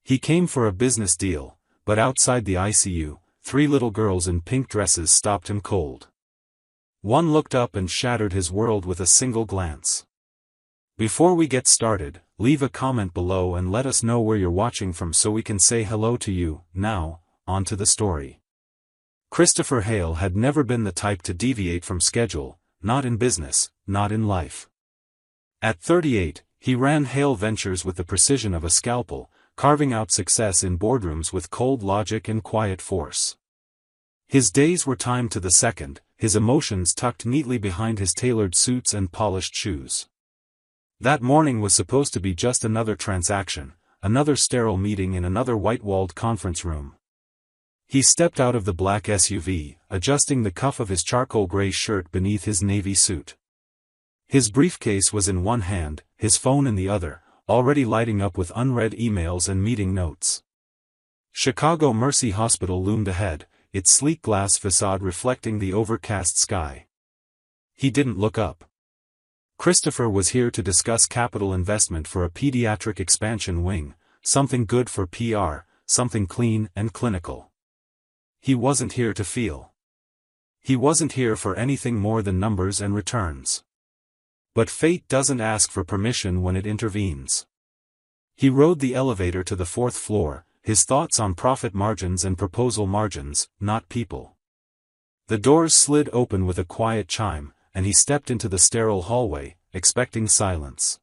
He came for a business deal, but outside the ICU, 3 little girls in pink dresses stopped him cold. One looked up and shattered his world with a single glance. Before we get started, leave a comment below and let us know where you're watching from so we can say hello to you. Now, on to the story. Christopher Hale had never been the type to deviate from schedule, not in business, not in life. At 38, he ran Hale Ventures with the precision of a scalpel, carving out success in boardrooms with cold logic and quiet force. His days were timed to the second, his emotions tucked neatly behind his tailored suits and polished shoes. That morning was supposed to be just another transaction, another sterile meeting in another white-walled conference room. He stepped out of the black SUV, adjusting the cuff of his charcoal gray shirt beneath his navy suit. His briefcase was in one hand, his phone in the other, already lighting up with unread emails and meeting notes. Chicago Mercy Hospital loomed ahead, its sleek glass facade reflecting the overcast sky. He didn't look up. Christopher was here to discuss capital investment for a pediatric expansion wing, something good for PR, something clean and clinical. He wasn't here to feel. He wasn't here for anything more than numbers and returns. But fate doesn't ask for permission when it intervenes. He rode the elevator to the 4th floor, his thoughts on profit margins and proposal margins, not people. The doors slid open with a quiet chime, and he stepped into the sterile hallway, expecting silence.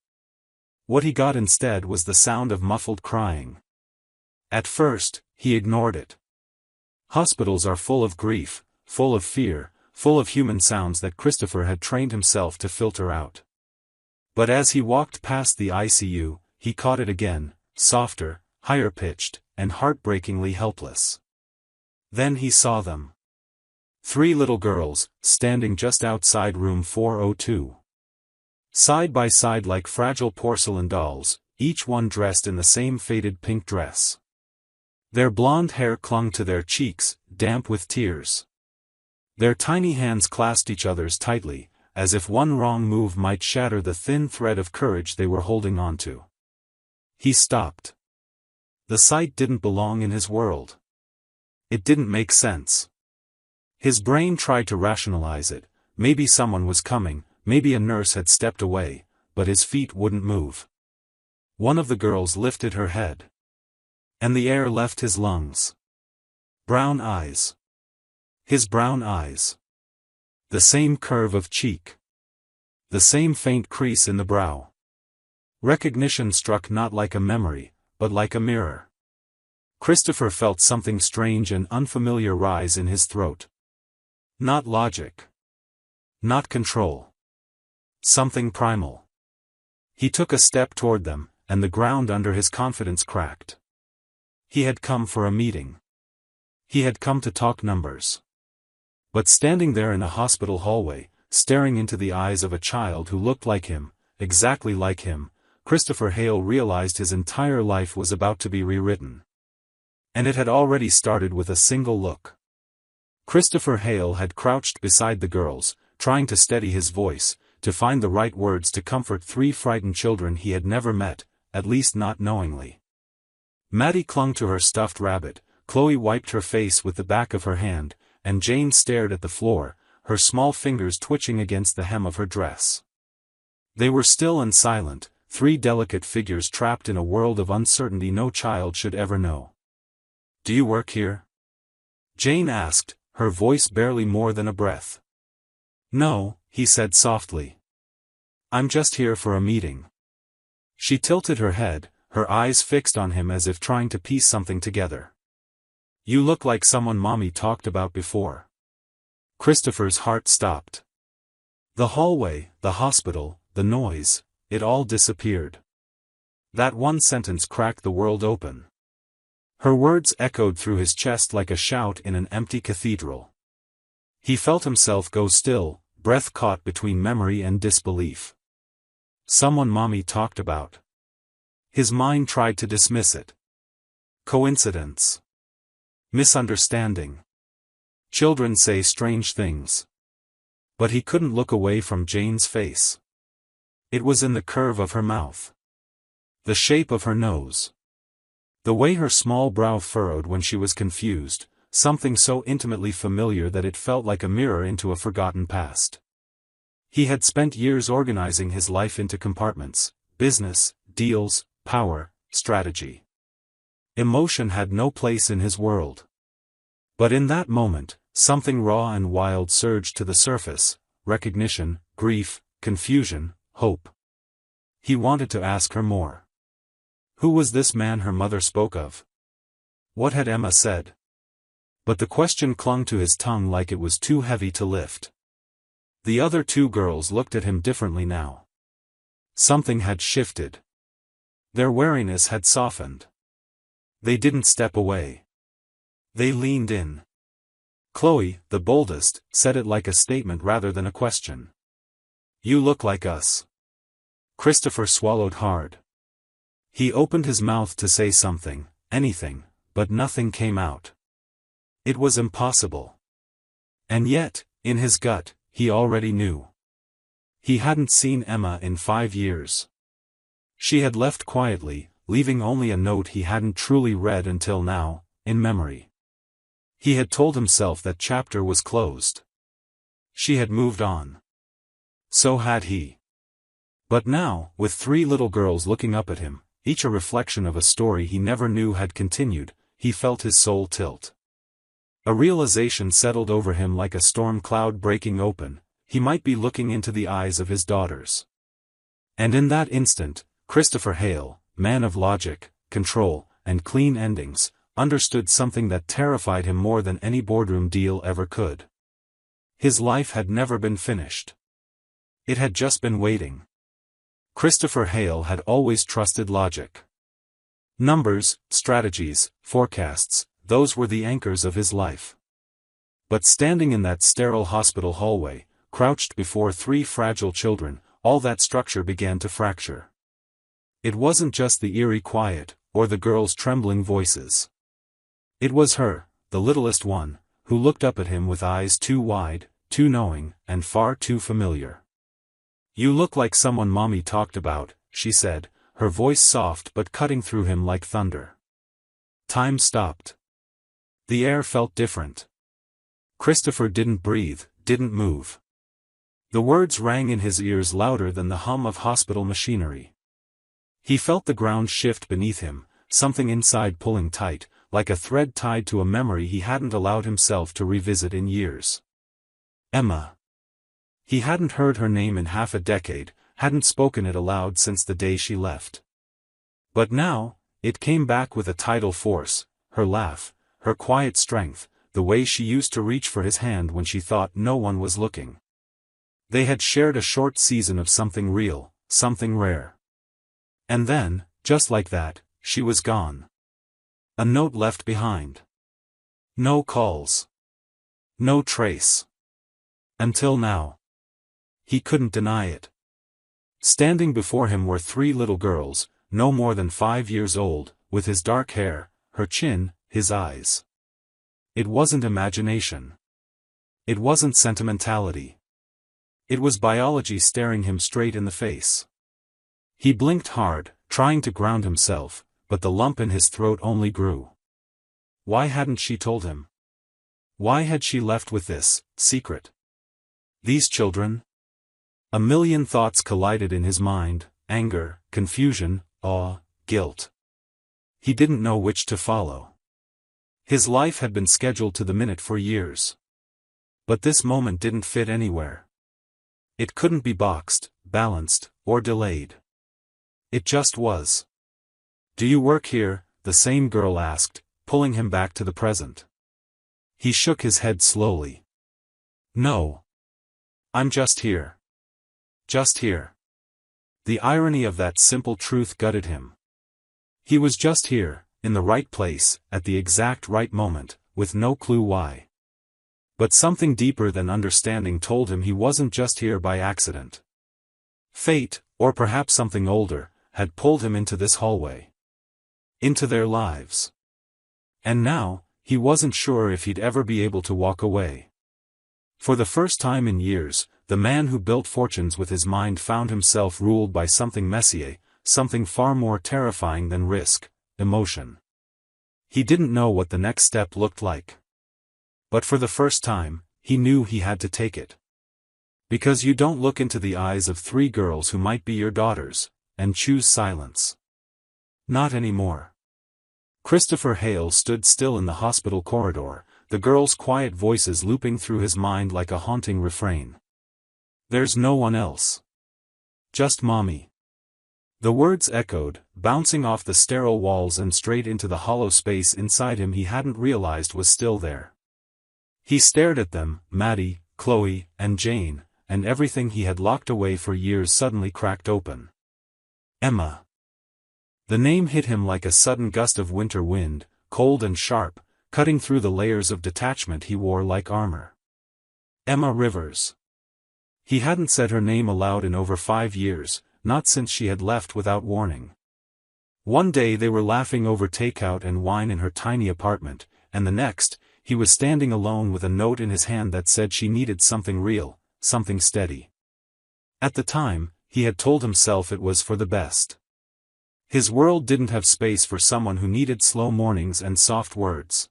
What he got instead was the sound of muffled crying. At first, he ignored it. Hospitals are full of grief, full of fear, full of human sounds that Christopher had trained himself to filter out. But as he walked past the ICU, he caught it again, softer, higher-pitched, and heartbreakingly helpless. Then he saw them. 3 little girls, standing just outside room 402. Side by side like fragile porcelain dolls, each one dressed in the same faded pink dress. Their blonde hair clung to their cheeks, damp with tears. Their tiny hands clasped each other's tightly, as if one wrong move might shatter the thin thread of courage they were holding onto. He stopped. The sight didn't belong in his world. It didn't make sense. His brain tried to rationalize it. Maybe someone was coming, maybe a nurse had stepped away, but his feet wouldn't move. One of the girls lifted her head. And the air left his lungs. Brown eyes. His brown eyes. The same curve of cheek. The same faint crease in the brow. Recognition struck not like a memory, but like a mirror. Christopher felt something strange and unfamiliar rise in his throat. Not logic. Not control. Something primal. He took a step toward them, and the ground under his confidence cracked. He had come for a meeting. He had come to talk numbers. But standing there in a hospital hallway, staring into the eyes of a child who looked like him, exactly like him, Christopher Hale realized his entire life was about to be rewritten. And it had already started with a single look. Christopher Hale had crouched beside the girls, trying to steady his voice, to find the right words to comfort 3 frightened children he had never met, at least not knowingly. Maddie clung to her stuffed rabbit, Chloe wiped her face with the back of her hand, and Jane stared at the floor, her small fingers twitching against the hem of her dress. They were still and silent, 3 delicate figures trapped in a world of uncertainty no child should ever know. "Do you work here?" Jane asked, her voice barely more than a breath. "No," he said softly. "I'm just here for a meeting." She tilted her head, her eyes fixed on him as if trying to piece something together. "You look like someone Mommy talked about before." Christopher's heart stopped. The hallway, the hospital, the noise, it all disappeared. That one sentence cracked the world open. Her words echoed through his chest like a shout in an empty cathedral. He felt himself go still, breath caught between memory and disbelief. Someone Mommy talked about. His mind tried to dismiss it. Coincidence. Misunderstanding. Children say strange things. But he couldn't look away from Jane's face. It was in the curve of her mouth. The shape of her nose. The way her small brow furrowed when she was confused, something so intimately familiar that it felt like a mirror into a forgotten past. He had spent years organizing his life into compartments: business, deals, power, strategy. Emotion had no place in his world. But in that moment, something raw and wild surged to the surface: recognition, grief, confusion, hope. He wanted to ask her more. Who was this man her mother spoke of? What had Emma said? But the question clung to his tongue like it was too heavy to lift. The other two girls looked at him differently now. Something had shifted. Their wariness had softened. They didn't step away. They leaned in. Chloe, the boldest, said it like a statement rather than a question. "You look like us." Christopher swallowed hard. He opened his mouth to say something, anything, but nothing came out. It was impossible. And yet, in his gut, he already knew. He hadn't seen Emma in 5 years. She had left quietly, leaving only a note he hadn't truly read until now, in memory. He had told himself that chapter was closed. She had moved on. So had he. But now, with 3 little girls looking up at him, each a reflection of a story he never knew had continued, he felt his soul tilt. A realization settled over him like a storm cloud breaking open: he might be looking into the eyes of his daughters. And in that instant, Christopher Hale, man of logic, control, and clean endings, understood something that terrified him more than any boardroom deal ever could. His life had never been finished. It had just been waiting. Christopher Hale had always trusted logic. Numbers, strategies, forecasts, those were the anchors of his life. But standing in that sterile hospital hallway, crouched before 3 fragile children, all that structure began to fracture. It wasn't just the eerie quiet, or the girls' trembling voices. It was her, the littlest one, who looked up at him with eyes too wide, too knowing, and far too familiar. "You look like someone Mommy talked about," she said, her voice soft but cutting through him like thunder. Time stopped. The air felt different. Christopher didn't breathe, didn't move. The words rang in his ears louder than the hum of hospital machinery. He felt the ground shift beneath him, something inside pulling tight, like a thread tied to a memory he hadn't allowed himself to revisit in years. Emma. He hadn't heard her name in half a decade, hadn't spoken it aloud since the day she left. But now, it came back with a tidal force: her laugh, her quiet strength, the way she used to reach for his hand when she thought no one was looking. They had shared a short season of something real, something rare. And then, just like that, she was gone. A note left behind. No calls. No trace. Until now. He couldn't deny it. Standing before him were 3 little girls, no more than 5 years old, with his dark hair, her chin, his eyes. It wasn't imagination. It wasn't sentimentality. It was biology staring him straight in the face. He blinked hard, trying to ground himself, but the lump in his throat only grew. Why hadn't she told him? Why had she left with this secret? These children? A million thoughts collided in his mind: anger, confusion, awe, guilt. He didn't know which to follow. His life had been scheduled to the minute for years. But this moment didn't fit anywhere. It couldn't be boxed, balanced, or delayed. It just was. "Do you work here?" the same girl asked, pulling him back to the present. He shook his head slowly. "No. I'm just here. Just here." The irony of that simple truth gutted him. He was just here, in the right place, at the exact right moment, with no clue why. But something deeper than understanding told him he wasn't just here by accident. Fate, or perhaps something older, had pulled him into this hallway. Into their lives. And now, he wasn't sure if he'd ever be able to walk away. For the first time in years, the man who built fortunes with his mind found himself ruled by something messier, something far more terrifying than risk: emotion. He didn't know what the next step looked like. But for the first time, he knew he had to take it. Because you don't look into the eyes of 3 girls who might be your daughters, and choose silence. Not anymore. Christopher Hale stood still in the hospital corridor, the girls' quiet voices looping through his mind like a haunting refrain. There's no one else. Just Mommy. The words echoed, bouncing off the sterile walls and straight into the hollow space inside him he hadn't realized was still there. He stared at them, Maddie, Chloe, and Jane, and everything he had locked away for years suddenly cracked open. Emma. The name hit him like a sudden gust of winter wind, cold and sharp, cutting through the layers of detachment he wore like armor. Emma Rivers. He hadn't said her name aloud in over 5 years, not since she had left without warning. One day they were laughing over takeout and wine in her tiny apartment, and the next, he was standing alone with a note in his hand that said she needed something real, something steady. At the time, he had told himself it was for the best. His world didn't have space for someone who needed slow mornings and soft words.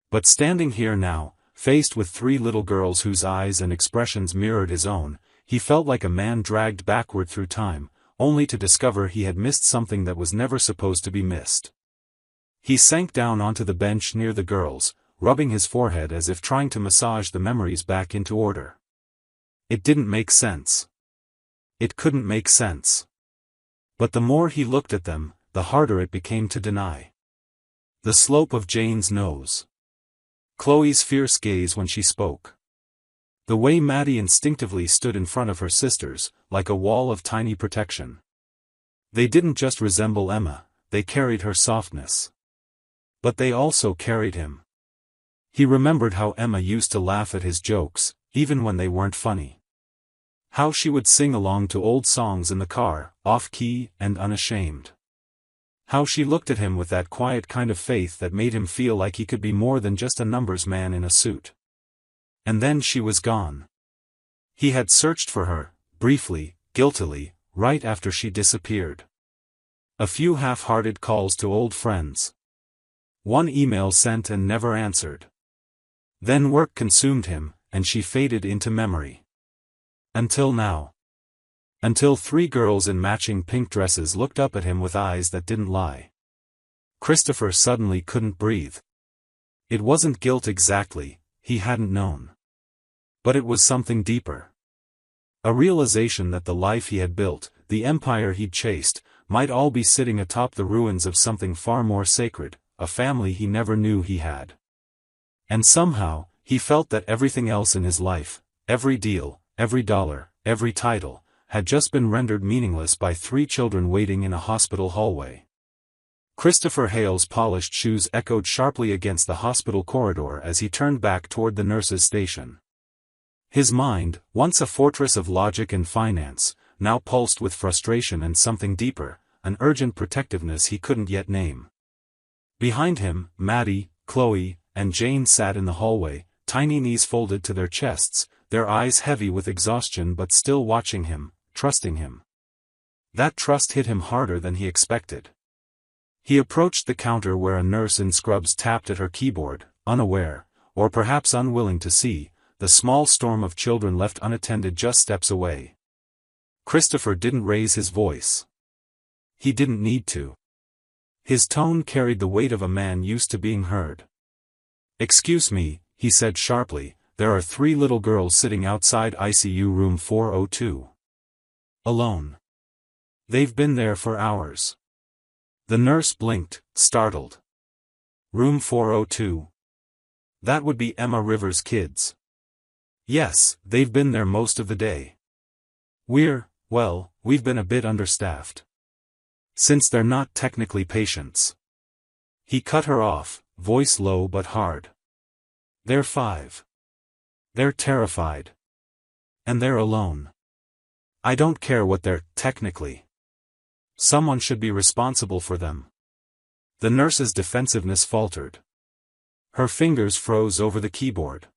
But standing here now, faced with 3 little girls whose eyes and expressions mirrored his own, he felt like a man dragged backward through time, only to discover he had missed something that was never supposed to be missed. He sank down onto the bench near the girls, rubbing his forehead as if trying to massage the memories back into order. It didn't make sense. It couldn't make sense. But the more he looked at them, the harder it became to deny. The slope of Jane's nose. Chloe's fierce gaze when she spoke. The way Maddie instinctively stood in front of her sisters, like a wall of tiny protection. They didn't just resemble Emma, they carried her softness. But they also carried him. He remembered how Emma used to laugh at his jokes, even when they weren't funny. How she would sing along to old songs in the car, off-key and unashamed. How she looked at him with that quiet kind of faith that made him feel like he could be more than just a numbers man in a suit. And then she was gone. He had searched for her, briefly, guiltily, right after she disappeared. A few half-hearted calls to old friends. One email sent and never answered. Then work consumed him, and she faded into memory. Until now. Until 3 girls in matching pink dresses looked up at him with eyes that didn't lie. Christopher suddenly couldn't breathe. It wasn't guilt exactly, he hadn't known. But it was something deeper. A realization that the life he had built, the empire he'd chased, might all be sitting atop the ruins of something far more sacred, a family he never knew he had. And somehow, he felt that everything else in his life, every deal, every dollar, every title, had just been rendered meaningless by 3 children waiting in a hospital hallway. Christopher Hale's polished shoes echoed sharply against the hospital corridor as he turned back toward the nurse's station. His mind, once a fortress of logic and finance, now pulsed with frustration and something deeper, an urgent protectiveness he couldn't yet name. Behind him, Maddie, Chloe, and Jane sat in the hallway, tiny knees folded to their chests, their eyes heavy with exhaustion but still watching him, trusting him. That trust hit him harder than he expected. He approached the counter where a nurse in scrubs tapped at her keyboard, unaware, or perhaps unwilling to see, the small storm of children left unattended just steps away. Christopher didn't raise his voice. He didn't need to. His tone carried the weight of a man used to being heard. "Excuse me," he said sharply, "there are 3 little girls sitting outside ICU room 402. Alone. They've been there for hours." The nurse blinked, startled. Room 402. That would be Emma Rivers' kids. Yes, they've been there most of the day. We've been a bit understaffed. Since they're not technically patients. He cut her off, voice low but hard. They're 5. They're terrified. And they're alone. I don't care what they're, technically. Someone should be responsible for them. The nurse's defensiveness faltered. Her fingers froze over the keyboard.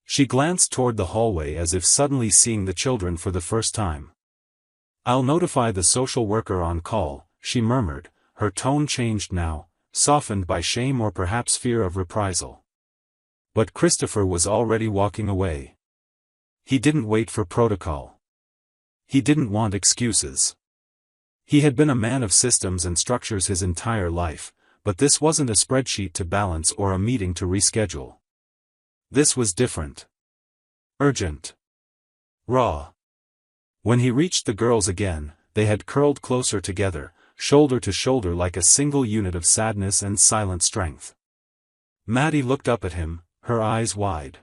She glanced toward the hallway as if suddenly seeing the children for the first time. "I'll notify the social worker on call," she murmured, her tone changed now, softened by shame or perhaps fear of reprisal. But Christopher was already walking away. He didn't wait for protocol. He didn't want excuses. He had been a man of systems and structures his entire life, but this wasn't a spreadsheet to balance or a meeting to reschedule. This was different. Urgent. Raw. When he reached the girls again, they had curled closer together, shoulder to shoulder like a single unit of sadness and silent strength. Maddie looked up at him, her eyes wide.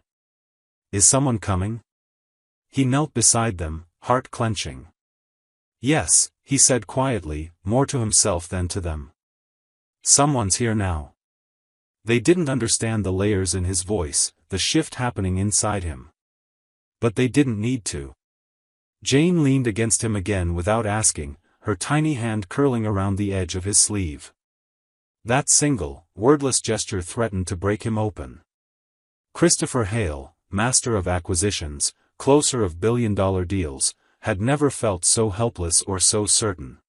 "Is someone coming?" He knelt beside them, heart clenching. "Yes," he said quietly, more to himself than to them. "Someone's here now." They didn't understand the layers in his voice, the shift happening inside him. But they didn't need to. Jane leaned against him again without asking, her tiny hand curling around the edge of his sleeve. That single, wordless gesture threatened to break him open. Christopher Hale, master of acquisitions, closer of billion-dollar deals, had never felt so helpless or so certain.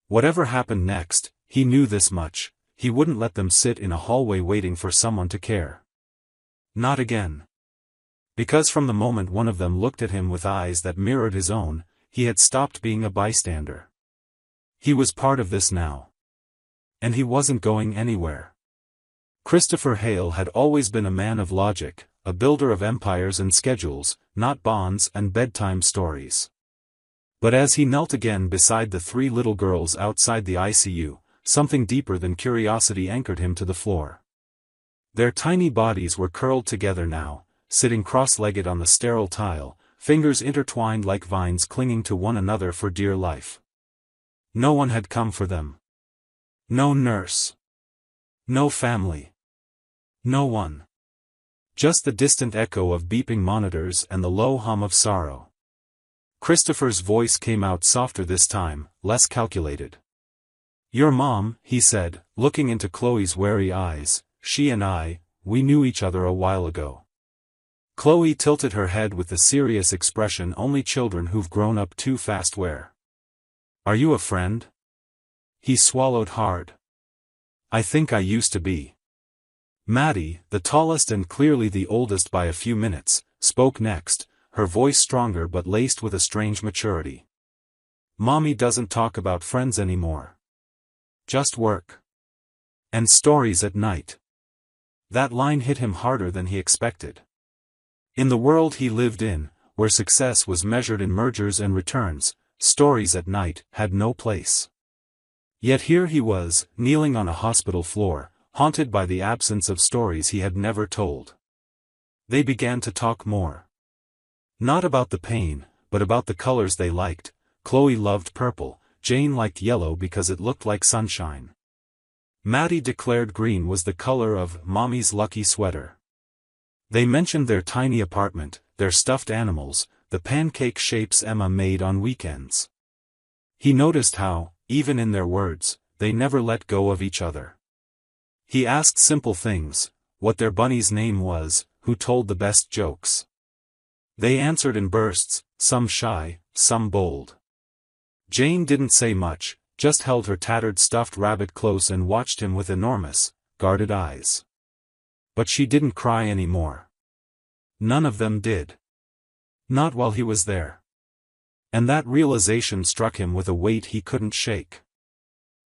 Whatever happened next, he knew this much, he wouldn't let them sit in a hallway waiting for someone to care. Not again. Because from the moment one of them looked at him with eyes that mirrored his own, he had stopped being a bystander. He was part of this now. And he wasn't going anywhere. Christopher Hale had always been a man of logic, a builder of empires and schedules, not bonds and bedtime stories. But as he knelt again beside the three little girls outside the ICU, something deeper than curiosity anchored him to the floor. Their tiny bodies were curled together now, sitting cross-legged on the sterile tile, fingers intertwined like vines clinging to one another for dear life. No one had come for them. No nurse. No family. No one. Just the distant echo of beeping monitors and the low hum of sorrow. Christopher's voice came out softer this time, less calculated. "Your mom," he said, looking into Chloe's wary eyes, "she and we knew each other a while ago." Chloe tilted her head with the serious expression only children who've grown up too fast wear. "Are you a friend?" He swallowed hard. "I think I used to be." Maddie, the tallest and clearly the oldest by a few minutes, spoke next, her voice stronger but laced with a strange maturity. "Mommy doesn't talk about friends anymore. Just work. And stories at night." That line hit him harder than he expected. In the world he lived in, where success was measured in mergers and returns, stories at night had no place. Yet here he was, kneeling on a hospital floor, haunted by the absence of stories he had never told. They began to talk more. Not about the pain, but about the colors they liked. Chloe loved purple, Jane liked yellow because it looked like sunshine. Maddie declared green was the color of Mommy's lucky sweater. They mentioned their tiny apartment, their stuffed animals, the pancake shapes Emma made on weekends. He noticed how, even in their words, they never let go of each other. He asked simple things, what their bunny's name was, who told the best jokes. They answered in bursts, some shy, some bold. Jane didn't say much, just held her tattered stuffed rabbit close and watched him with enormous, guarded eyes. But she didn't cry anymore. None of them did. Not while he was there. And that realization struck him with a weight he couldn't shake.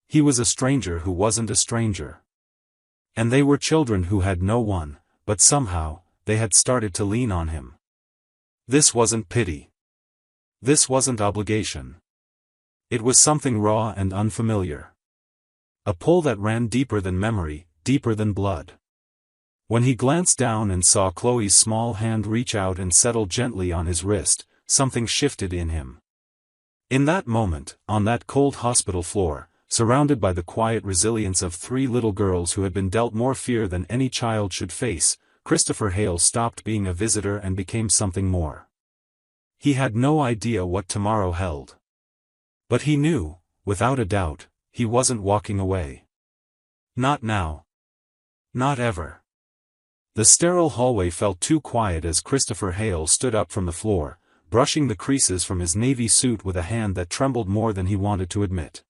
He was a stranger who wasn't a stranger. And they were children who had no one, but somehow, they had started to lean on him. This wasn't pity. This wasn't obligation. It was something raw and unfamiliar. A pull that ran deeper than memory, deeper than blood. When he glanced down and saw Chloe's small hand reach out and settle gently on his wrist, something shifted in him. In that moment, on that cold hospital floor, surrounded by the quiet resilience of three little girls who had been dealt more fear than any child should face, Christopher Hale stopped being a visitor and became something more. He had no idea what tomorrow held. But he knew, without a doubt, he wasn't walking away. Not now. Not ever. The sterile hallway felt too quiet as Christopher Hale stood up from the floor, brushing the creases from his navy suit with a hand that trembled more than he wanted to admit.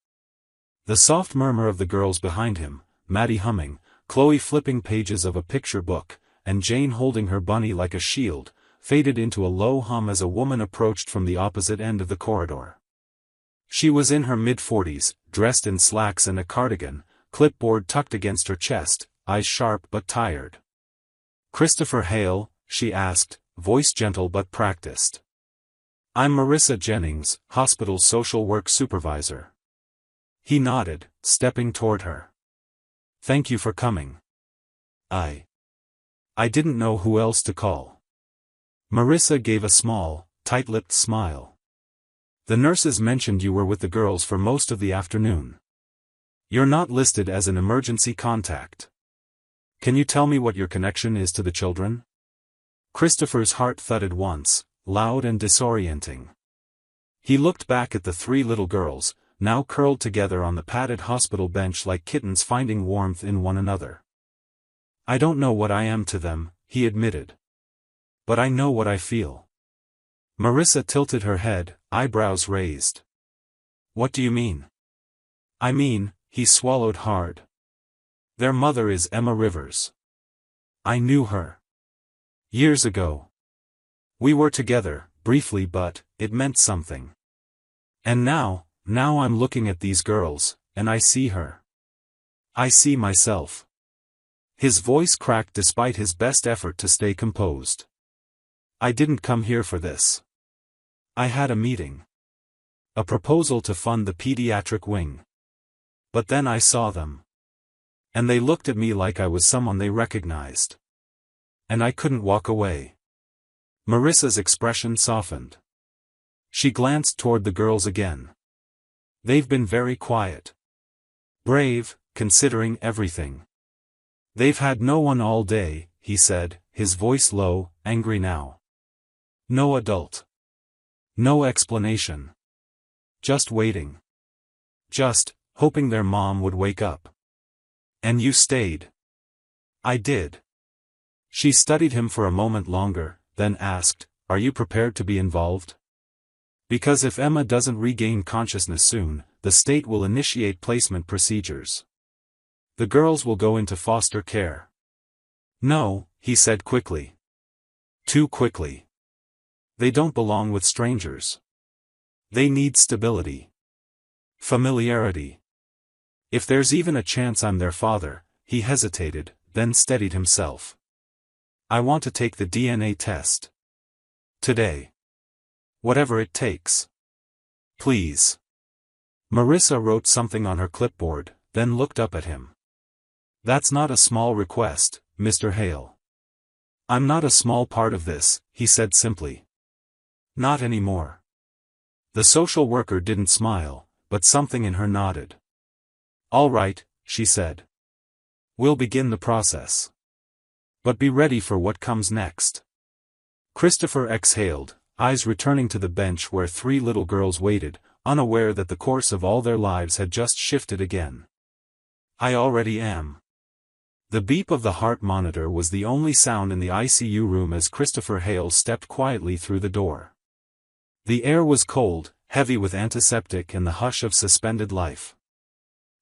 The soft murmur of the girls behind him, Maddie humming, Chloe flipping pages of a picture book, and Jane holding her bunny like a shield, faded into a low hum as a woman approached from the opposite end of the corridor. She was in her mid-40s, dressed in slacks and a cardigan, clipboard tucked against her chest, eyes sharp but tired. "Christopher Hale?" she asked, voice gentle but practiced. "I'm Marissa Jennings, hospital social work supervisor." He nodded, stepping toward her. "Thank you for coming. I didn't know who else to call." Marissa gave a small, tight-lipped smile. "The nurses mentioned you were with the girls for most of the afternoon. You're not listed as an emergency contact. Can you tell me what your connection is to the children?" Christopher's heart thudded once, loud and disorienting. He looked back at the three little girls, now curled together on the padded hospital bench like kittens finding warmth in one another. "I don't know what I am to them," he admitted. "But I know what I feel." Marissa tilted her head, eyebrows raised. "What do you mean?" "I mean," he swallowed hard. "Their mother is Emma Rivers. I knew her. Years ago. We were together, briefly, but it meant something. And now I'm looking at these girls, and I see her. I see myself." His voice cracked despite his best effort to stay composed. "I didn't come here for this. I had a meeting. A proposal to fund the pediatric wing. But then I saw them. And they looked at me like I was someone they recognized. And I couldn't walk away." Marissa's expression softened. She glanced toward the girls again. "They've been very quiet. Brave, considering everything. They've had no one all day," he said, his voice low, angry now. "No adult. No explanation. Just waiting. Just hoping their mom would wake up. And you stayed." "I did." She studied him for a moment longer, then asked, "Are you prepared to be involved? Because if Emma doesn't regain consciousness soon, the state will initiate placement procedures. The girls will go into foster care." "No," he said quickly. "Too quickly. They don't belong with strangers. They need stability. Familiarity. If there's even a chance I'm their father," he hesitated, then steadied himself. "I want to take the DNA test. Today. Whatever it takes. Please." Marissa wrote something on her clipboard, then looked up at him. "That's not a small request, Mr. Hale." "I'm not a small part of this," he said simply. "Not anymore." The social worker didn't smile, but something in her nodded. "All right," she said. "We'll begin the process. But be ready for what comes next." Christopher exhaled, eyes returning to the bench where three little girls waited, unaware that the course of all their lives had just shifted again. "I already am." The beep of the heart monitor was the only sound in the ICU room as Christopher Hale stepped quietly through the door. The air was cold, heavy with antiseptic and the hush of suspended life.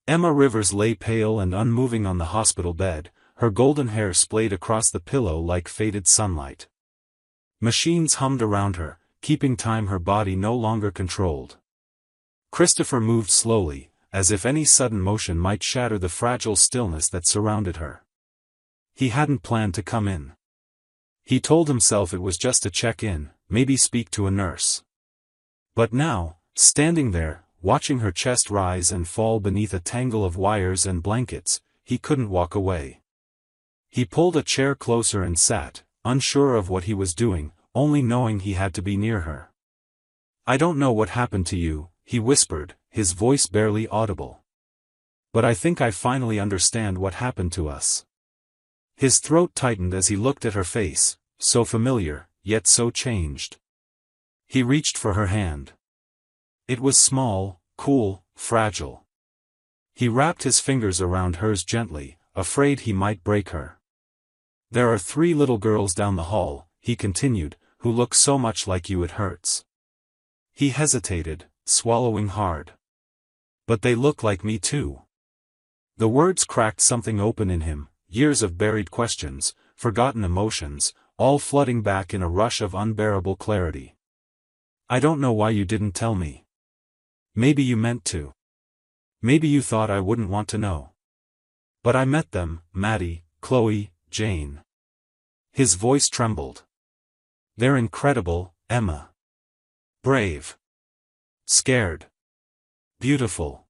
Emma Rivers lay pale and unmoving on the hospital bed, her golden hair splayed across the pillow like faded sunlight. Machines hummed around her, keeping time her body no longer controlled. Christopher moved slowly, as if any sudden motion might shatter the fragile stillness that surrounded her. He hadn't planned to come in. He told himself it was just to check in, maybe speak to a nurse. But now, standing there, watching her chest rise and fall beneath a tangle of wires and blankets, he couldn't walk away. He pulled a chair closer and sat, unsure of what he was doing, only knowing he had to be near her. "I don't know what happened to you," he whispered, his voice barely audible. "But I think I finally understand what happened to us." His throat tightened as he looked at her face, so familiar, yet so changed. He reached for her hand. It was small, cool, fragile. He wrapped his fingers around hers gently, afraid he might break her. "There are 3 little girls down the hall," he continued, "who look so much like you it hurts." He hesitated, swallowing hard. "But they look like me too." The words cracked something open in him, years of buried questions, forgotten emotions, all flooding back in a rush of unbearable clarity. I don't know why you didn't tell me. Maybe you meant to. Maybe you thought I wouldn't want to know. But I met them, Maddie, Chloe, Jane. His voice trembled. They're incredible, Emma. Brave. Scared. Beautiful.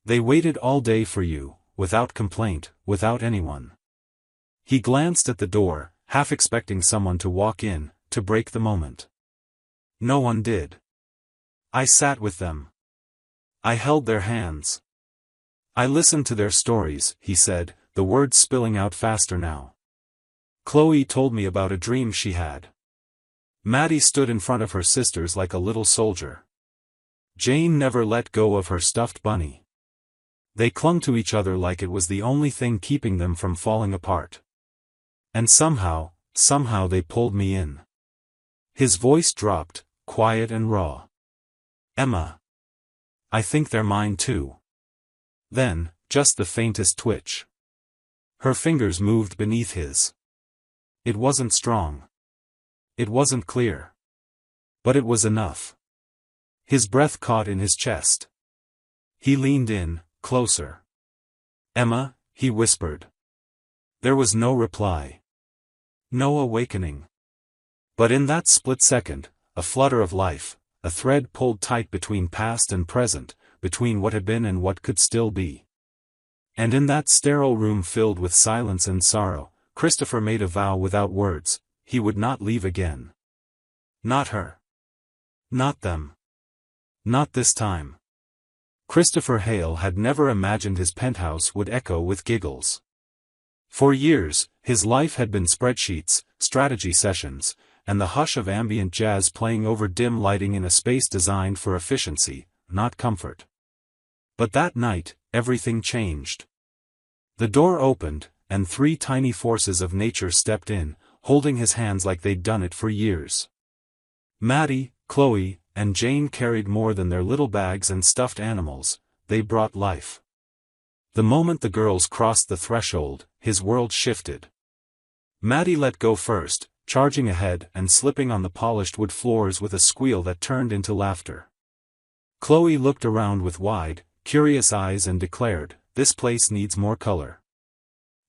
They waited all day for you, without complaint, without anyone. He glanced at the door, half expecting someone to walk in, to break the moment. No one did. I sat with them. I held their hands. I listened to their stories, he said, the words spilling out faster now. Chloe told me about a dream she had. Maddie stood in front of her sisters like a little soldier. Jane never let go of her stuffed bunny. They clung to each other like it was the only thing keeping them from falling apart. And somehow they pulled me in. His voice dropped, quiet and raw. Emma. I think they're mine too. Then, just the faintest twitch. Her fingers moved beneath his. It wasn't strong. It wasn't clear. But it was enough. His breath caught in his chest. He leaned in, closer. Emma, he whispered. There was no reply. No awakening. But in that split second, a flutter of life, a thread pulled tight between past and present, between what had been and what could still be. And in that sterile room filled with silence and sorrow, Christopher made a vow without words, he would not leave again. Not her. Not them. Not this time. Christopher Hale had never imagined his penthouse would echo with giggles. For years, his life had been spreadsheets, strategy sessions, and the hush of ambient jazz playing over dim lighting in a space designed for efficiency, not comfort. But that night, everything changed. The door opened, and three tiny forces of nature stepped in, holding his hands like they'd done it for years. Maddie, Chloe, and Jane carried more than their little bags and stuffed animals, they brought life. The moment the girls crossed the threshold, his world shifted. Maddie let go first, charging ahead and slipping on the polished wood floors with a squeal that turned into laughter. Chloe looked around with wide, curious eyes and declared, "This place needs more color."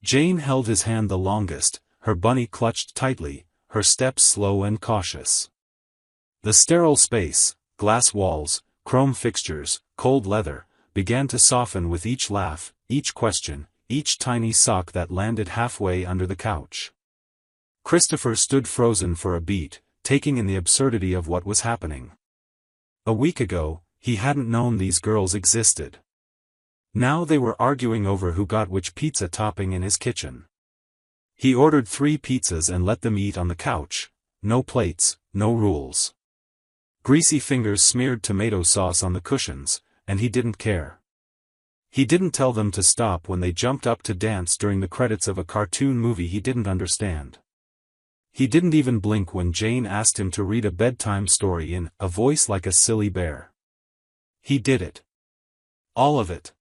Jane held his hand the longest, her bunny clutched tightly, her steps slow and cautious. The sterile space, glass walls, chrome fixtures, cold leather, began to soften with each laugh, each question, each tiny sock that landed halfway under the couch. Christopher stood frozen for a beat, taking in the absurdity of what was happening. A week ago, he hadn't known these girls existed. Now they were arguing over who got which pizza topping in his kitchen. He ordered 3 pizzas and let them eat on the couch, no plates, no rules. Greasy fingers smeared tomato sauce on the cushions, and he didn't care. He didn't tell them to stop when they jumped up to dance during the credits of a cartoon movie he didn't understand. He didn't even blink when Jane asked him to read a bedtime story in a voice like a silly bear. He did it. All of it.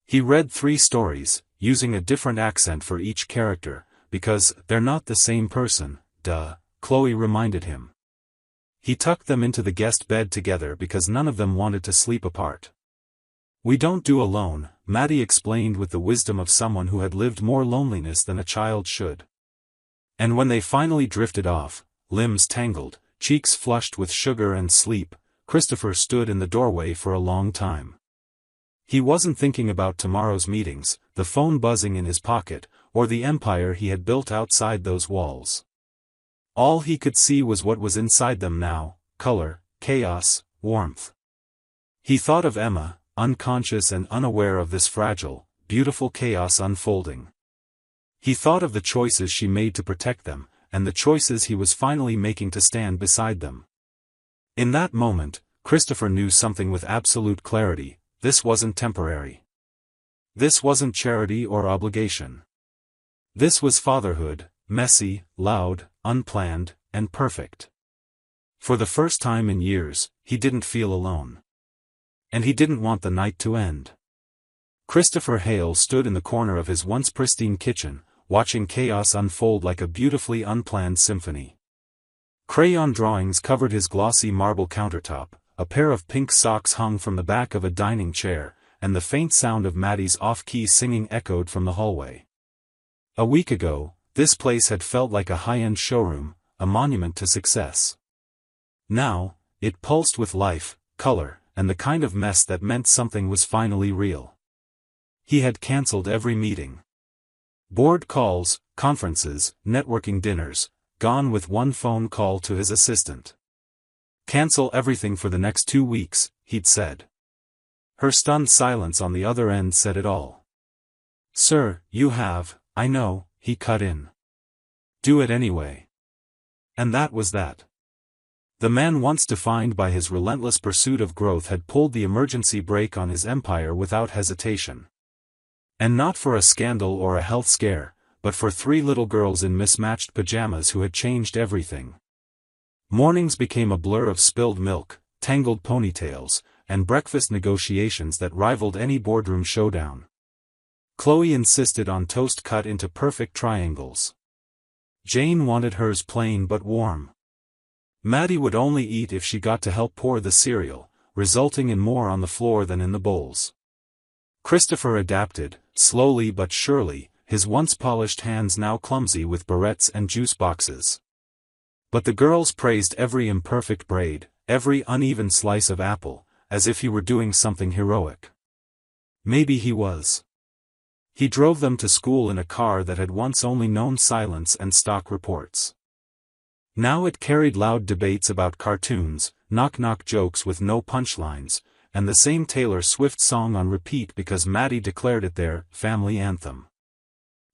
He read 3 stories, using a different accent for each character, because they're not the same person, duh, Chloe reminded him. He tucked them into the guest bed together because none of them wanted to sleep apart. We don't do alone, Maddie explained with the wisdom of someone who had lived more loneliness than a child should. And when they finally drifted off, limbs tangled, cheeks flushed with sugar and sleep, Christopher stood in the doorway for a long time. He wasn't thinking about tomorrow's meetings, the phone buzzing in his pocket, or the empire he had built outside those walls. All he could see was what was inside them now, color, chaos, warmth. He thought of Emma, unconscious and unaware of this fragile, beautiful chaos unfolding. He thought of the choices she made to protect them, and the choices he was finally making to stand beside them. In that moment, Christopher knew something with absolute clarity: this wasn't temporary. This wasn't charity or obligation. This was fatherhood, messy, loud, unplanned, and perfect. For the first time in years, he didn't feel alone. And he didn't want the night to end. Christopher Hale stood in the corner of his once pristine kitchen, watching chaos unfold like a beautifully unplanned symphony. Crayon drawings covered his glossy marble countertop, a pair of pink socks hung from the back of a dining chair, and the faint sound of Maddie's off-key singing echoed from the hallway. A week ago, this place had felt like a high-end showroom, a monument to success. Now, it pulsed with life, color, and the kind of mess that meant something was finally real. He had cancelled every meeting. Board calls, conferences, networking dinners, gone with one phone call to his assistant. "Cancel everything for the next 2 weeks," he'd said. Her stunned silence on the other end said it all. "Sir, you have, I know," he cut in. "Do it anyway." And that was that. The man once defined by his relentless pursuit of growth had pulled the emergency brake on his empire without hesitation. And not for a scandal or a health scare, but for 3 little girls in mismatched pajamas who had changed everything. Mornings became a blur of spilled milk, tangled ponytails, and breakfast negotiations that rivaled any boardroom showdown. Chloe insisted on toast cut into perfect triangles. Jane wanted hers plain but warm. Maddie would only eat if she got to help pour the cereal, resulting in more on the floor than in the bowls. Christopher adapted, slowly but surely, his once polished hands now clumsy with barrettes and juice boxes. But the girls praised every imperfect braid, every uneven slice of apple, as if he were doing something heroic. Maybe he was. He drove them to school in a car that had once only known silence and stock reports. Now it carried loud debates about cartoons, knock-knock jokes with no punchlines, and the same Taylor Swift song on repeat because Maddie declared it their family anthem.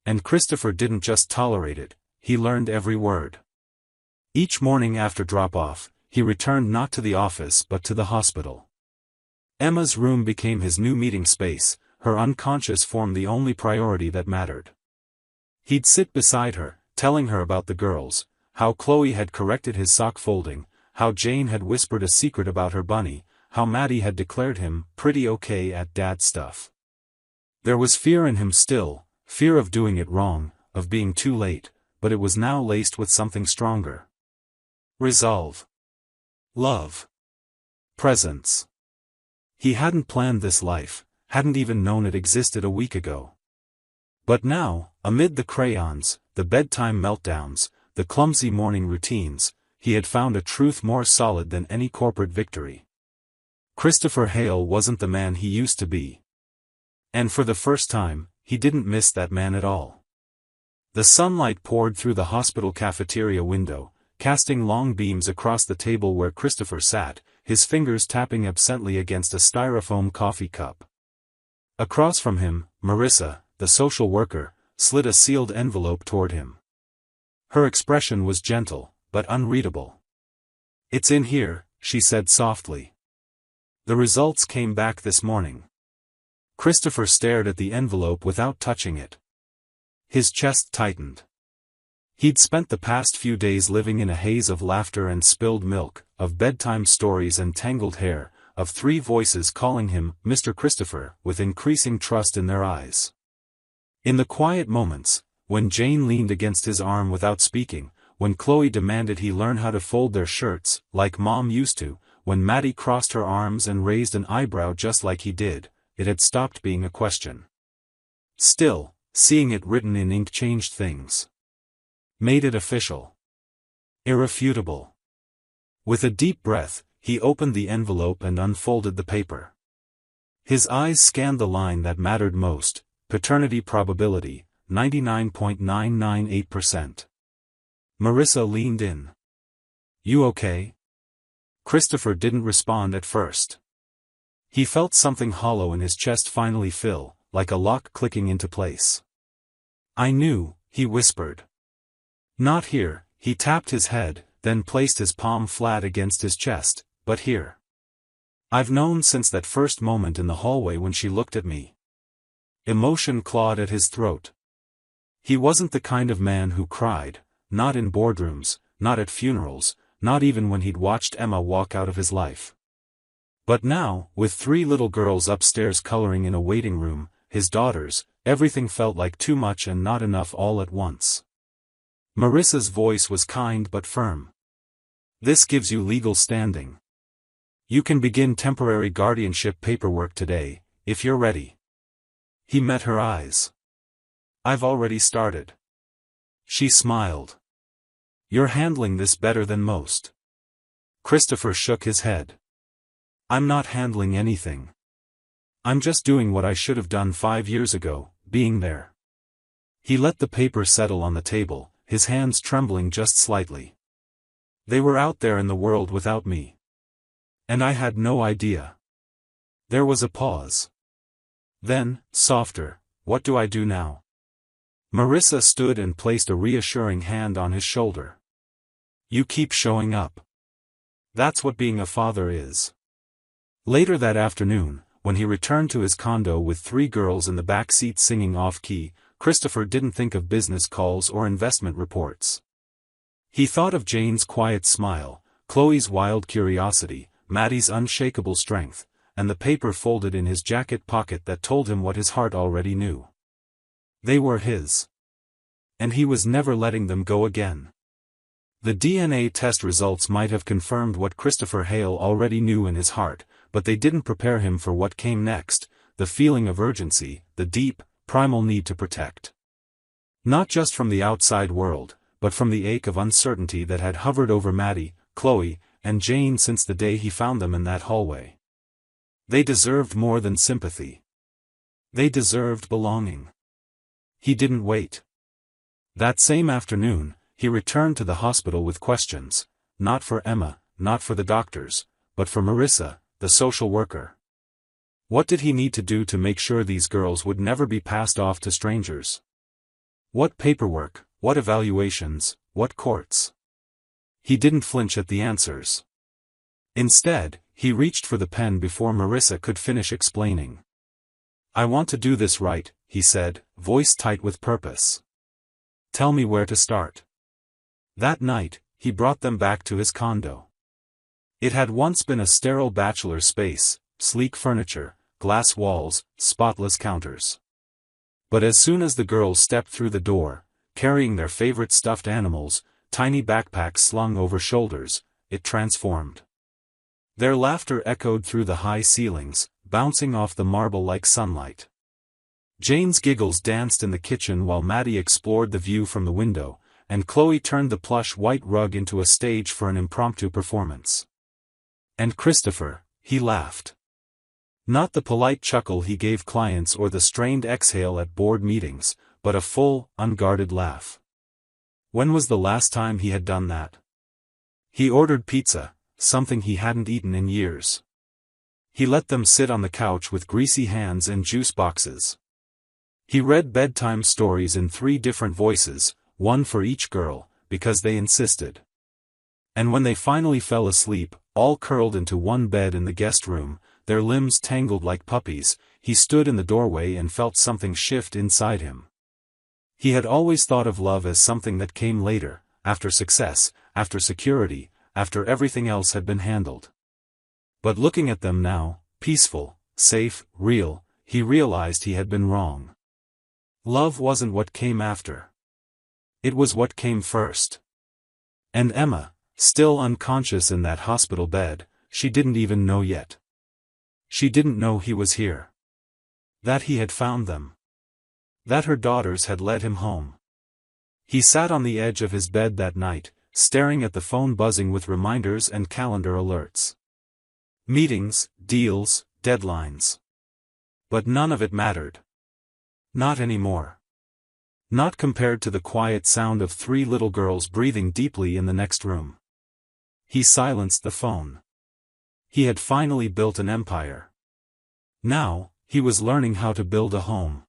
And Christopher didn't just tolerate it, he learned every word. Each morning after drop-off, he returned not to the office but to the hospital. Emma's room became his new meeting space, her unconscious form the only priority that mattered. He'd sit beside her, telling her about the girls, how Chloe had corrected his sock folding, how Jane had whispered a secret about her bunny, how Maddie had declared him pretty okay at dad stuff. There was fear in him still, fear of doing it wrong, of being too late, but it was now laced with something stronger. Resolve. Love. Presence. He hadn't planned this life, hadn't even known it existed a week ago. But now, amid the crayons, the bedtime meltdowns, the clumsy morning routines, he had found a truth more solid than any corporate victory. Christopher Hale wasn't the man he used to be. And for the first time, he didn't miss that man at all. The sunlight poured through the hospital cafeteria window, casting long beams across the table where Christopher sat, his fingers tapping absently against a styrofoam coffee cup. Across from him, Marissa, the social worker, slid a sealed envelope toward him. Her expression was gentle, but unreadable. "It's in here," she said softly. "The results came back this morning." Christopher stared at the envelope without touching it. His chest tightened. He'd spent the past few days living in a haze of laughter and spilled milk, of bedtime stories and tangled hair, of 3 voices calling him Mr. Christopher with increasing trust in their eyes. In the quiet moments, when Jane leaned against his arm without speaking, when Chloe demanded he learn how to fold their shirts, like Mom used to, when Maddie crossed her arms and raised an eyebrow just like he did, it had stopped being a question. Still, seeing it written in ink changed things. Made it official. Irrefutable. With a deep breath, he opened the envelope and unfolded the paper. His eyes scanned the line that mattered most, paternity probability, 99.998%. Marissa leaned in. "You okay?" Christopher didn't respond at first. He felt something hollow in his chest finally fill, like a lock clicking into place. "I knew," he whispered. "Not here," he tapped his head, then placed his palm flat against his chest, "but here. I've known since that first moment in the hallway when she looked at me." Emotion clawed at his throat. He wasn't the kind of man who cried, not in boardrooms, not at funerals, not even when he'd watched Emma walk out of his life. But now, with 3 little girls upstairs coloring in a waiting room, his daughters, everything felt like too much and not enough all at once. Marissa's voice was kind but firm. This gives you legal standing. You can begin temporary guardianship paperwork today, if you're ready. He met her eyes. I've already started. She smiled. You're handling this better than most. Christopher shook his head. I'm not handling anything. I'm just doing what I should have done 5 years ago, being there. He let the paper settle on the table, his hands trembling just slightly. They were out there in the world without me. And I had no idea. There was a pause. Then, softer, what do I do now? Marissa stood and placed a reassuring hand on his shoulder. You keep showing up. That's what being a father is. Later that afternoon, when he returned to his condo with 3 girls in the back seat singing off-key, Christopher didn't think of business calls or investment reports. He thought of Jane's quiet smile, Chloe's wild curiosity, Maddie's unshakable strength, and the paper folded in his jacket pocket that told him what his heart already knew. They were his. And he was never letting them go again. The DNA test results might have confirmed what Christopher Hale already knew in his heart, but they didn't prepare him for what came next, the feeling of urgency, the deep, primal need to protect. Not just from the outside world, but from the ache of uncertainty that had hovered over Maddie, Chloe, and Jane since the day he found them in that hallway. They deserved more than sympathy. They deserved belonging. He didn't wait. That same afternoon, he returned to the hospital with questions, not for Emma, not for the doctors, but for Marissa, the social worker. What did he need to do to make sure these girls would never be passed off to strangers? What paperwork, what evaluations, what courts? He didn't flinch at the answers. Instead, he reached for the pen before Marissa could finish explaining. I want to do this right, he said, voice tight with purpose. Tell me where to start. That night, he brought them back to his condo. It had once been a sterile bachelor space, sleek furniture, glass walls, spotless counters. But as soon as the girls stepped through the door, carrying their favorite stuffed animals, tiny backpacks slung over shoulders, it transformed. Their laughter echoed through the high ceilings, bouncing off the marble like sunlight. Jane's giggles danced in the kitchen while Maddie explored the view from the window, and Chloe turned the plush white rug into a stage for an impromptu performance. And Christopher, he laughed. Not the polite chuckle he gave clients or the strained exhale at board meetings, but a full, unguarded laugh. When was the last time he had done that? He ordered pizza, something he hadn't eaten in years. He let them sit on the couch with greasy hands and juice boxes. He read bedtime stories in 3 different voices, one for each girl, because they insisted. And when they finally fell asleep, all curled into one bed in the guest room, their limbs tangled like puppies, he stood in the doorway and felt something shift inside him. He had always thought of love as something that came later, after success, after security, after everything else had been handled. But looking at them now, peaceful, safe, real, he realized he had been wrong. Love wasn't what came after. It was what came first. And Emma, still unconscious in that hospital bed, she didn't even know yet. She didn't know he was here. That he had found them. That her daughters had led him home. He sat on the edge of his bed that night, staring at the phone buzzing with reminders and calendar alerts. Meetings, deals, deadlines. But none of it mattered. Not anymore. Not compared to the quiet sound of 3 little girls breathing deeply in the next room. He silenced the phone. He had finally built an empire. Now, he was learning how to build a home.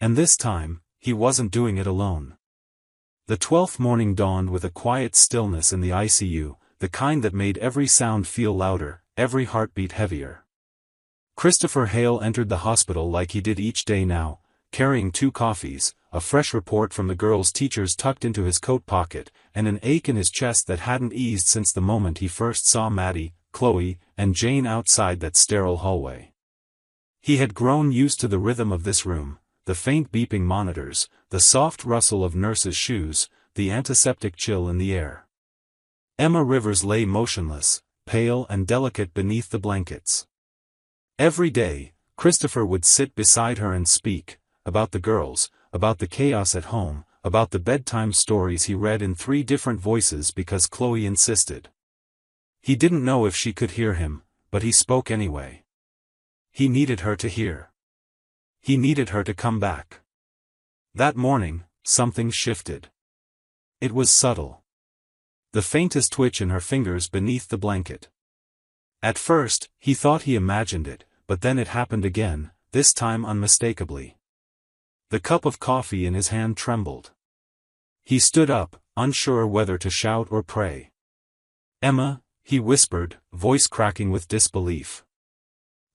And this time, he wasn't doing it alone. The 12th morning dawned with a quiet stillness in the ICU, the kind that made every sound feel louder, every heartbeat heavier. Christopher Hale entered the hospital like he did each day now, carrying 2 coffees, a fresh report from the girls' teachers tucked into his coat pocket, and an ache in his chest that hadn't eased since the moment he first saw Maddie, Chloe, and Jane outside that sterile hallway. He had grown used to the rhythm of this room, the faint beeping monitors, the soft rustle of nurses' shoes, the antiseptic chill in the air. Emma Rivers lay motionless, pale and delicate beneath the blankets. Every day, Christopher would sit beside her and speak, about the girls, about the chaos at home, about the bedtime stories he read in 3 different voices because Chloe insisted. He didn't know if she could hear him, but he spoke anyway. He needed her to hear. He needed her to come back. That morning, something shifted. It was subtle. The faintest twitch in her fingers beneath the blanket. At first, he thought he imagined it, but then it happened again, this time unmistakably. The cup of coffee in his hand trembled. He stood up, unsure whether to shout or pray. "Emma," he whispered, voice cracking with disbelief.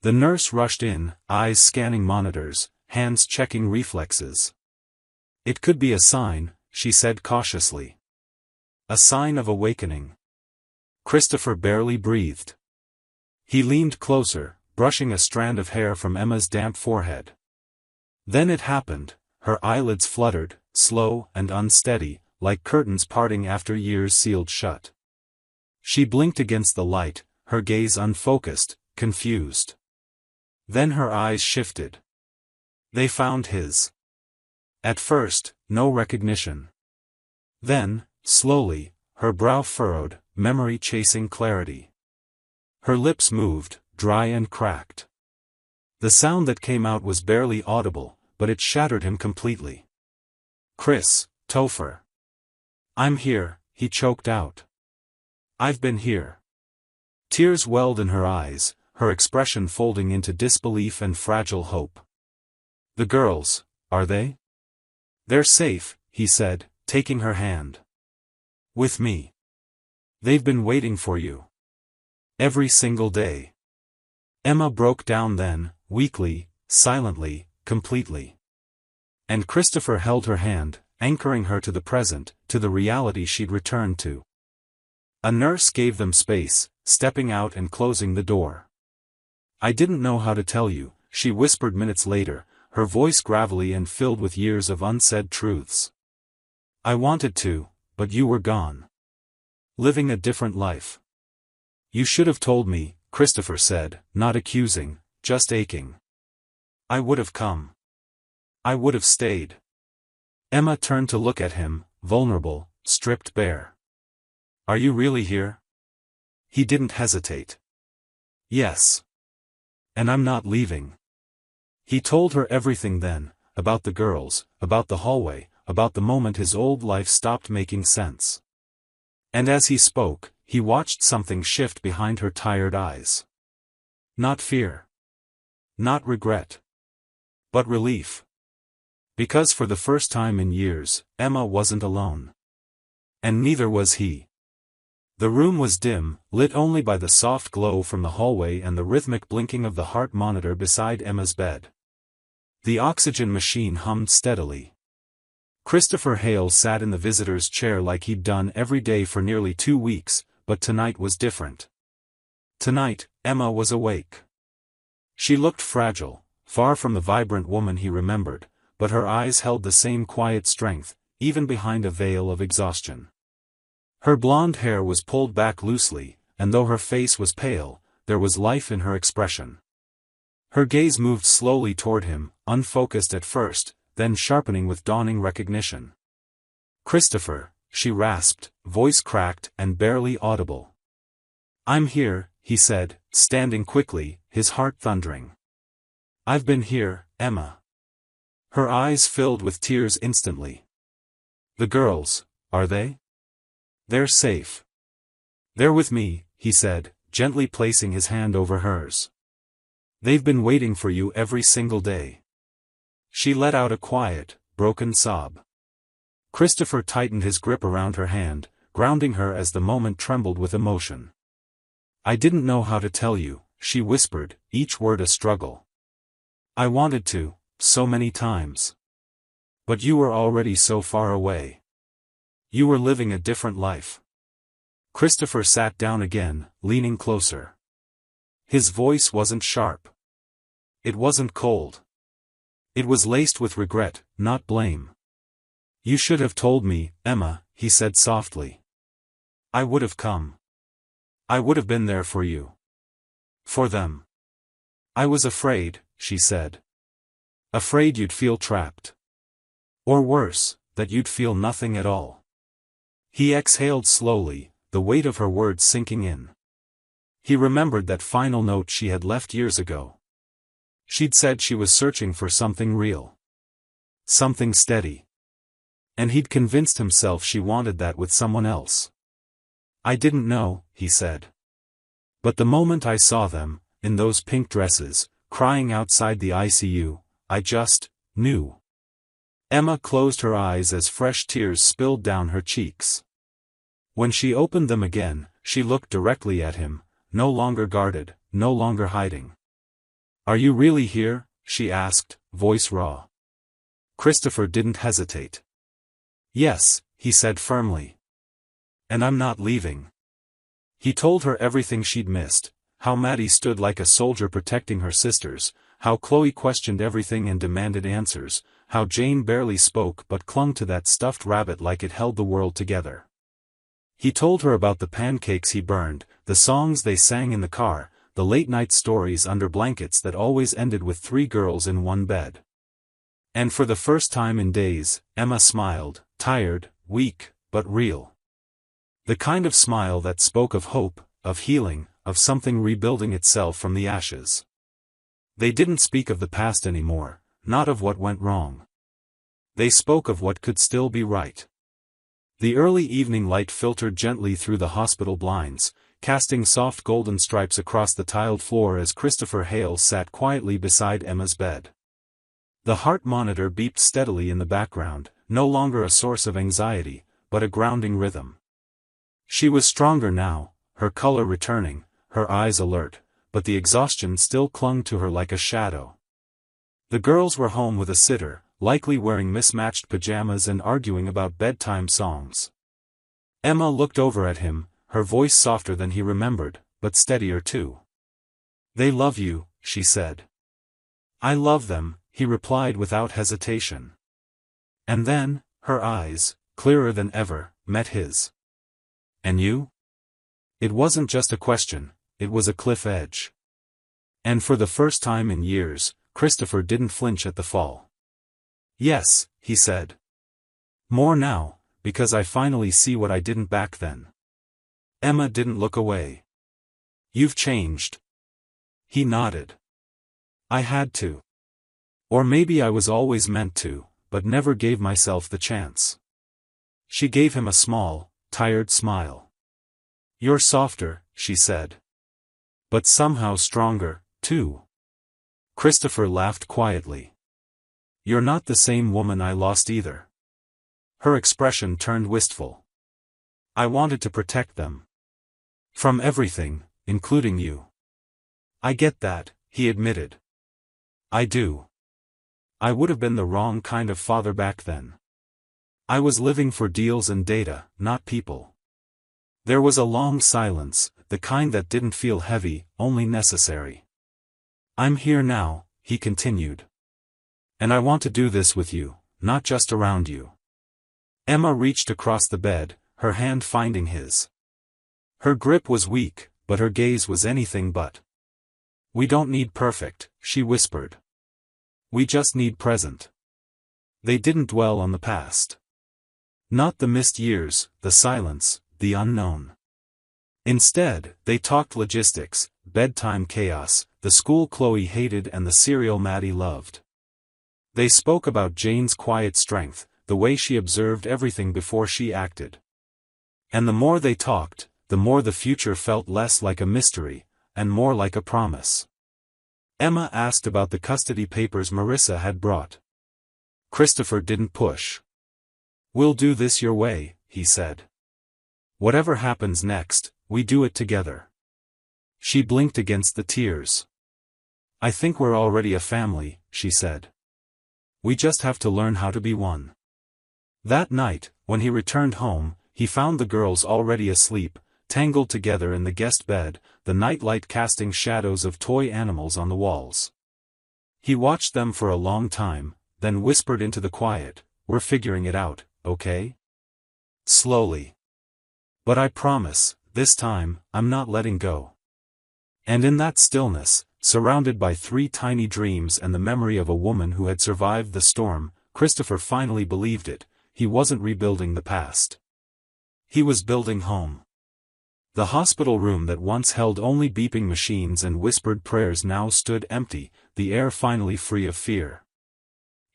The nurse rushed in, eyes scanning monitors, hands checking reflexes. "It could be a sign," she said cautiously. "A sign of awakening." Christopher barely breathed. He leaned closer, brushing a strand of hair from Emma's damp forehead. Then it happened, her eyelids fluttered, slow and unsteady, like curtains parting after years sealed shut. She blinked against the light, her gaze unfocused, confused. Then her eyes shifted. They found his. At first, no recognition. Then, slowly, her brow furrowed, memory chasing clarity. Her lips moved, dry and cracked. The sound that came out was barely audible, but it shattered him completely. "Chris, Topher. I'm here," he choked out. "I've been here." Tears welled in her eyes, her expression folding into disbelief and fragile hope. "The girls, are they?" "They're safe," he said, taking her hand. "With me. They've been waiting for you. Every single day." Emma broke down then, weakly, silently, completely. And Christopher held her hand, anchoring her to the present, to the reality she'd returned to. A nurse gave them space, stepping out and closing the door. "I didn't know how to tell you," she whispered minutes later, her voice gravelly and filled with years of unsaid truths. "I wanted to, but you were gone. Living a different life." "You should have told me," Christopher said, not accusing, just aching. "I would have come. I would have stayed." Emma turned to look at him, vulnerable, stripped bare. "Are you really here?" He didn't hesitate. "Yes. And I'm not leaving." He told her everything then, about the girls, about the hallway, about the moment his old life stopped making sense. And as he spoke, he watched something shift behind her tired eyes. Not fear. Not regret. But relief. Because for the first time in years, Emma wasn't alone. And neither was he. The room was dim, lit only by the soft glow from the hallway and the rhythmic blinking of the heart monitor beside Emma's bed. The oxygen machine hummed steadily. Christopher Hale sat in the visitor's chair like he'd done every day for nearly 2 weeks, but tonight was different. Tonight, Emma was awake. She looked fragile, far from the vibrant woman he remembered, but her eyes held the same quiet strength, even behind a veil of exhaustion. Her blonde hair was pulled back loosely, and though her face was pale, there was life in her expression. Her gaze moved slowly toward him, unfocused at first, then sharpening with dawning recognition. "Christopher," she rasped, voice cracked and barely audible. "I'm here," he said, standing quickly, his heart thundering. "I've been here, Emma." Her eyes filled with tears instantly. "The girls, are they?" "They're safe. They're with me," he said, gently placing his hand over hers. "They've been waiting for you every single day." She let out a quiet, broken sob. Christopher tightened his grip around her hand, grounding her as the moment trembled with emotion. "I didn't know how to tell you," she whispered, each word a struggle. "I wanted to, so many times. But you were already so far away. You were living a different life." Christopher sat down again, leaning closer. His voice wasn't sharp. It wasn't cold. It was laced with regret, not blame. "You should have told me, Emma," he said softly. "I would have come. I would have been there for you. For them." "I was afraid," she said. "Afraid you'd feel trapped. Or worse, that you'd feel nothing at all." He exhaled slowly, the weight of her words sinking in. He remembered that final note she had left years ago. She'd said she was searching for something real. Something steady. And he'd convinced himself she wanted that with someone else. "I didn't know," he said. "But the moment I saw them, in those pink dresses, crying outside the ICU, I just knew." Emma closed her eyes as fresh tears spilled down her cheeks. When she opened them again, she looked directly at him, no longer guarded, no longer hiding. "Are you really here?" she asked, voice raw. Christopher didn't hesitate. "Yes," he said firmly. "And I'm not leaving." He told her everything she'd missed, how Maddie stood like a soldier protecting her sisters, how Chloe questioned everything and demanded answers, how Jane barely spoke but clung to that stuffed rabbit like it held the world together. He told her about the pancakes he burned, the songs they sang in the car, the late-night stories under blankets that always ended with 3 girls in one bed. And for the first time in days, Emma smiled, tired, weak, but real. The kind of smile that spoke of hope, of healing, of something rebuilding itself from the ashes. They didn't speak of the past anymore, not of what went wrong. They spoke of what could still be right. The early evening light filtered gently through the hospital blinds, casting soft golden stripes across the tiled floor as Christopher Hale sat quietly beside Emma's bed. The heart monitor beeped steadily in the background, no longer a source of anxiety, but a grounding rhythm. She was stronger now, her color returning, her eyes alert, but the exhaustion still clung to her like a shadow. The girls were home with a sitter, likely wearing mismatched pajamas and arguing about bedtime songs. Emma looked over at him, her voice softer than he remembered, but steadier too. "They love you," she said. "I love them," he replied without hesitation. And then, her eyes, clearer than ever, met his. "And you?" It wasn't just a question, it was a cliff edge. And for the first time in years, Christopher didn't flinch at the fall. "Yes," he said. "More now, because I finally see what I didn't back then." Emma didn't look away. "You've changed." He nodded. "I had to. Or maybe I was always meant to, but never gave myself the chance." She gave him a small, tired smile. "You're softer," she said. "But somehow stronger, too." Christopher laughed quietly. "You're not the same woman I lost either." Her expression turned wistful. "I wanted to protect them. From everything, including you." "I get that," he admitted. "I do. I would have been the wrong kind of father back then. I was living for deals and data, not people." There was a long silence, the kind that didn't feel heavy, only necessary. "I'm here now," he continued. "And I want to do this with you, not just around you." Emma reached across the bed, her hand finding his. Her grip was weak, but her gaze was anything but. "We don't need perfect," she whispered. "We just need present." They didn't dwell on the past. Not the missed years, the silence, the unknown. Instead, they talked logistics, bedtime chaos, the school Chloe hated and the cereal Maddie loved. They spoke about Jane's quiet strength, the way she observed everything before she acted. And the more they talked, the more the future felt less like a mystery, and more like a promise. Emma asked about the custody papers Marissa had brought. Christopher didn't push. "We'll do this your way," he said. "Whatever happens next, we do it together." She blinked against the tears. "I think we're already a family," she said. "We just have to learn how to be one." That night, when he returned home, he found the girls already asleep, tangled together in the guest bed, the nightlight casting shadows of toy animals on the walls. He watched them for a long time, then whispered into the quiet, "We're figuring it out, okay?" Slowly. "But I promise, this time, I'm not letting go." And in that stillness, surrounded by 3 tiny dreams and the memory of a woman who had survived the storm, Christopher finally believed it. He wasn't rebuilding the past. He was building home. The hospital room that once held only beeping machines and whispered prayers now stood empty, the air finally free of fear.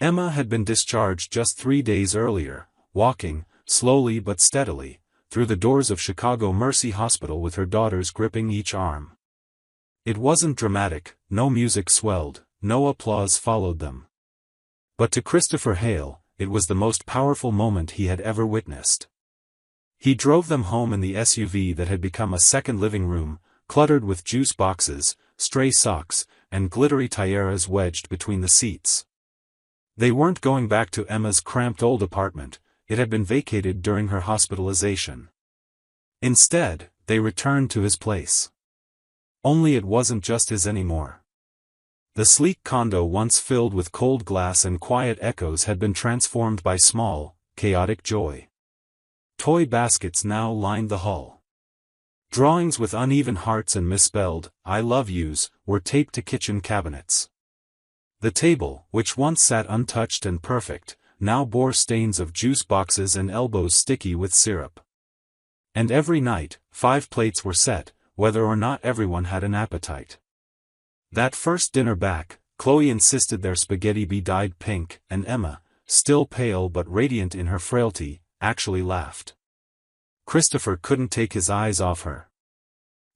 Emma had been discharged just 3 days earlier, walking, slowly but steadily, through the doors of Chicago Mercy Hospital with her daughters gripping each arm. It wasn't dramatic, no music swelled, no applause followed them. But to Christopher Hale, it was the most powerful moment he had ever witnessed. He drove them home in the SUV that had become a second living room, cluttered with juice boxes, stray socks, and glittery tiaras wedged between the seats. They weren't going back to Emma's cramped old apartment. It had been vacated during her hospitalization. Instead, they returned to his place. Only it wasn't just his anymore. The sleek condo once filled with cold glass and quiet echoes had been transformed by small, chaotic joy. Toy baskets now lined the hall. Drawings with uneven hearts and misspelled, "I love yous," were taped to kitchen cabinets. The table, which once sat untouched and perfect, now bore stains of juice boxes and elbows sticky with syrup. And every night, 5 plates were set, whether or not everyone had an appetite. That first dinner back, Chloe insisted their spaghetti be dyed pink, and Emma, still pale but radiant in her frailty, actually laughed. Christopher couldn't take his eyes off her.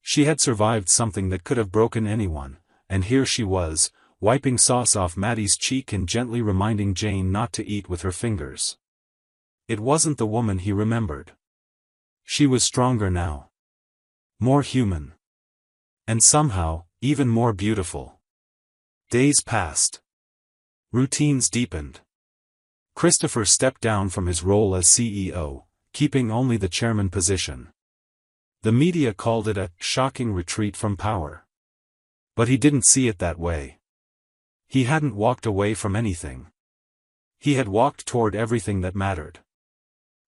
She had survived something that could have broken anyone, and here she was, wiping sauce off Maddie's cheek and gently reminding Jane not to eat with her fingers. It wasn't the woman he remembered. She was stronger now. More human. And somehow, even more beautiful. Days passed. Routines deepened. Christopher stepped down from his role as CEO, keeping only the chairman position. The media called it a shocking retreat from power. But he didn't see it that way. He hadn't walked away from anything. He had walked toward everything that mattered.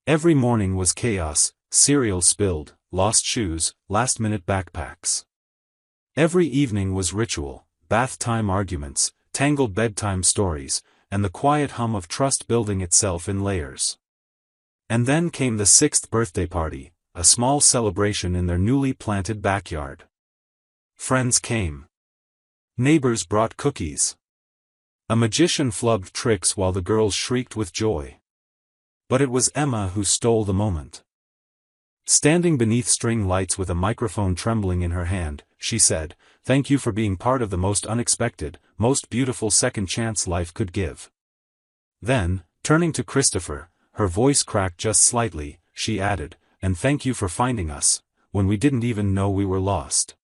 Every morning was chaos, cereal spilled, lost shoes, last-minute backpacks. Every evening was ritual, bath time arguments, tangled bedtime stories, and the quiet hum of trust building itself in layers. And then came the 6th birthday party, a small celebration in their newly planted backyard. Friends came. Neighbors brought cookies. A magician flubbed tricks while the girls shrieked with joy. But it was Emma who stole the moment. Standing beneath string lights with a microphone trembling in her hand, she said, "Thank you for being part of the most unexpected, most beautiful second chance life could give." Then, turning to Christopher, her voice cracked just slightly, she added, "And thank you for finding us, when we didn't even know we were lost."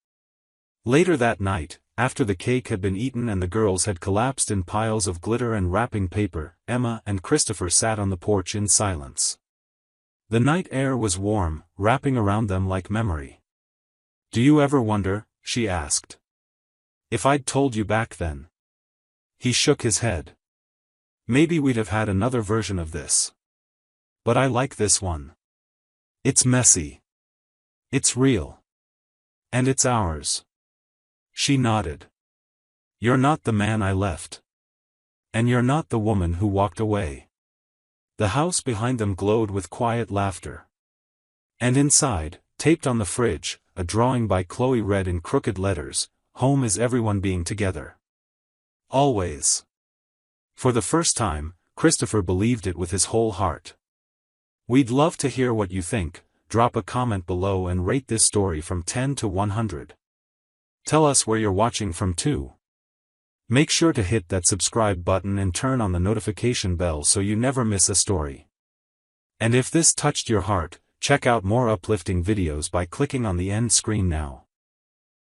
Later that night, after the cake had been eaten and the girls had collapsed in piles of glitter and wrapping paper, Emma and Christopher sat on the porch in silence. The night air was warm, wrapping around them like memory. "Do you ever wonder," she asked, "if I'd told you back then?" He shook his head. "Maybe we'd have had another version of this. But I like this one. It's messy. It's real. And it's ours." She nodded. "You're not the man I left. And you're not the woman who walked away." The house behind them glowed with quiet laughter. And inside, taped on the fridge, a drawing by Chloe read in crooked letters, "Home is everyone being together. Always." For the first time, Christopher believed it with his whole heart. We'd love to hear what you think. Drop a comment below and rate this story from 10 to 100. Tell us where you're watching from too. Make sure to hit that subscribe button and turn on the notification bell so you never miss a story. And if this touched your heart, check out more uplifting videos by clicking on the end screen now.